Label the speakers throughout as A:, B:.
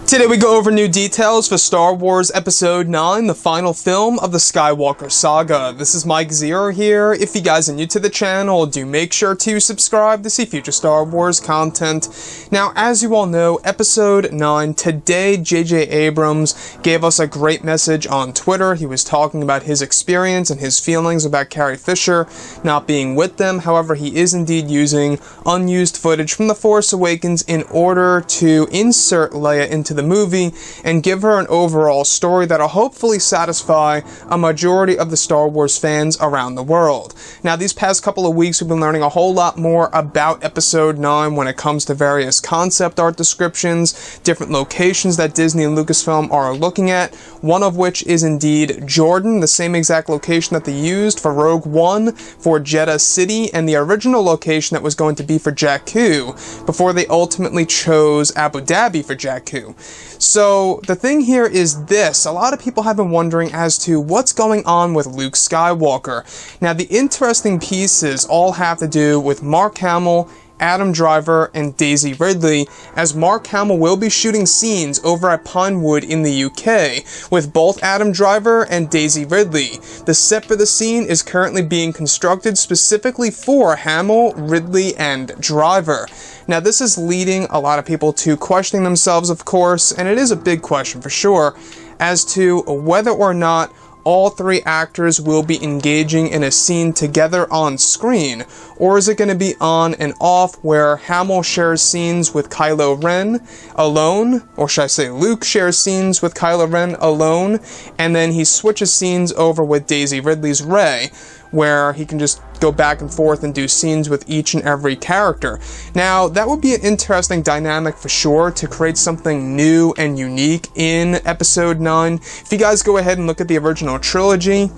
A: Today we go over new details for Star Wars Episode 9, the final film of the Skywalker saga. This is Mike Zero here. If you guys are new to the channel, do make sure to subscribe to see future Star Wars content. Now, as you all know, Episode 9, today JJ Abrams gave us a great message on Twitter. He was talking about his experience and his feelings about Carrie Fisher not being with them. However, he is indeed using unused footage from The Force Awakens in order to insert Leia into the movie and give her an overall story that'll hopefully satisfy a majority of the Star Wars fans around the world. Now, these past couple of weeks we've been learning a whole lot more about Episode 9 when it comes to various concept art descriptions, different locations that Disney and Lucasfilm are looking at, one of which is indeed Jordan, the same exact location that they used for Rogue One, for Jeddah City, and the original location that was going to be for Jakku, before they ultimately chose Abu Dhabi for Jakku. So, the thing here is this. A lot of people have been wondering as to what's going on with Luke Skywalker. Now, the interesting pieces all have to do with Mark Hamill, Adam Driver, and Daisy Ridley, as Mark Hamill will be shooting scenes over at Pinewood in the UK with both Adam Driver and Daisy Ridley. The set for the scene is currently being constructed specifically for Hamill, Ridley, and Driver. Now, this is leading a lot of people to questioning themselves, of course, and it is a big question for sure, as to whether or not all three actors will be engaging in a scene together on screen, or is it going to be on and off where Hamill shares scenes with Kylo Ren alone, or should I say Luke shares scenes with Kylo Ren alone, and then he switches scenes over with Daisy Ridley's Rey, where he can just go back and forth and do scenes with each and every character. Now, that would be an interesting dynamic for sure, to create something new and unique in Episode 9. If you guys go ahead and look at the original trilogy,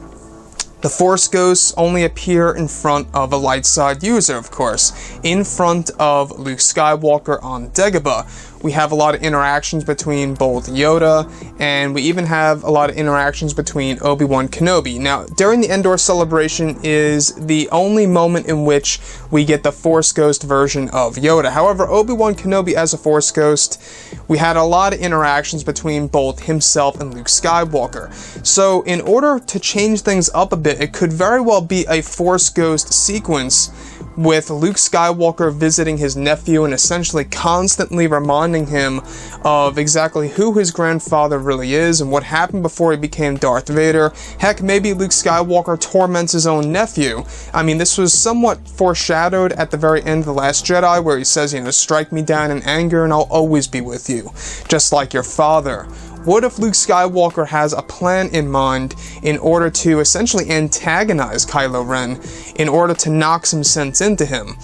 A: the Force Ghosts only appear in front of a light side user, of course, in front of Luke Skywalker on Dagobah. We have a lot of interactions between both Yoda, and we even have a lot of interactions between Obi-Wan Kenobi. Now, during the Endor celebration is the only moment in which we get the Force Ghost version of Yoda. However, Obi-Wan Kenobi as a Force Ghost, we had a lot of interactions between both himself and Luke Skywalker. So, in order to change things up a bit, it could very well be a Force Ghost sequence with Luke Skywalker visiting his nephew and essentially constantly reminding him of exactly who his grandfather really is and what happened before he became Darth Vader. Heck, maybe Luke Skywalker torments his own nephew. I mean, this was somewhat foreshadowed at the very end of The Last Jedi, where he says, strike me down in anger and I'll always be with you, just like your father. What if Luke Skywalker has a plan in mind in order to essentially antagonize Kylo Ren in order to knock some sense into him?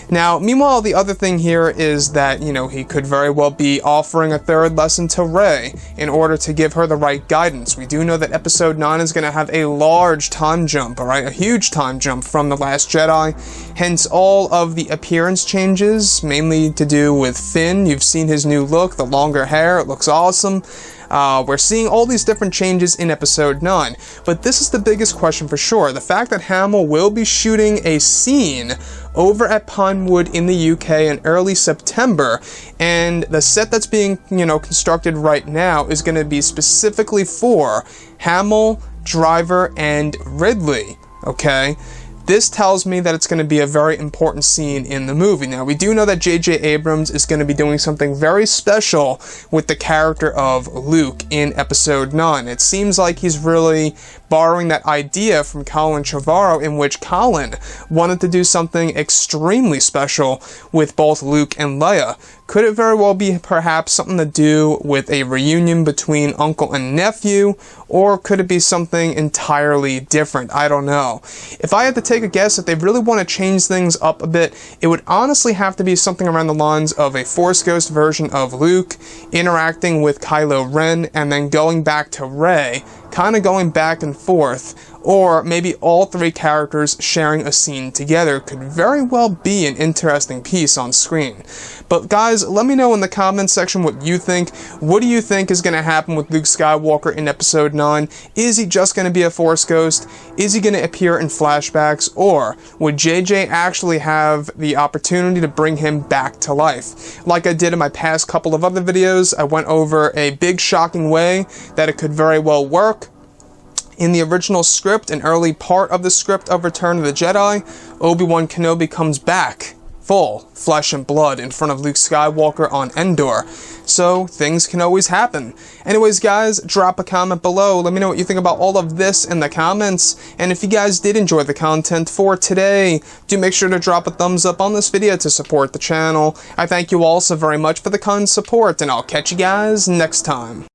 A: Now, meanwhile, the other thing here is that, he could very well be offering a third lesson to Rey in order to give her the right guidance. We do know that Episode 9 is going to have a large time jump, alright? A huge time jump from The Last Jedi. Hence, all of the appearance changes, mainly to do with Finn. You've seen his new look, the longer hair, it looks awesome. We're seeing all these different changes in Episode 9. But this is the biggest question for sure. The fact that Hamill will be shooting a scene over at Pinewood in the UK in early September, and the set that's being, constructed right now is going to be specifically for Hamill, Driver, and Ridley, okay? This tells me that it's going to be a very important scene in the movie. Now, we do know that JJ Abrams is going to be doing something very special with the character of Luke in Episode 9. It seems like he's really borrowing that idea from Colin Trevorrow, in which Colin wanted to do something extremely special with both Luke and Leia. Could it very well be perhaps something to do with a reunion between uncle and nephew, or could it be something entirely different? I don't know. If I had to take a guess, if they really want to change things up a bit, it would honestly have to be something around the lines of a Force Ghost version of Luke interacting with Kylo Ren and then going back to Rey, kind of going back and forth or maybe all three characters sharing a scene together could very well be an interesting piece on screen. But guys, let me know in the comments section what you think. What do you think is going to happen with Luke Skywalker in Episode 9? Is he just going to be a Force ghost? Is he going to appear in flashbacks? Or would JJ actually have the opportunity to bring him back to life? Like I did in my past couple of other videos, I went over a big shocking way that it could very well work. In the original script, an early part of the script of Return of the Jedi, Obi-Wan Kenobi comes back, full flesh and blood, in front of Luke Skywalker on Endor. So, things can always happen. Anyways, guys, drop a comment below. Let me know what you think about all of this in the comments. And if you guys did enjoy the content for today, do make sure to drop a thumbs up on this video to support the channel. I thank you all so very much for the kind support, and I'll catch you guys next time.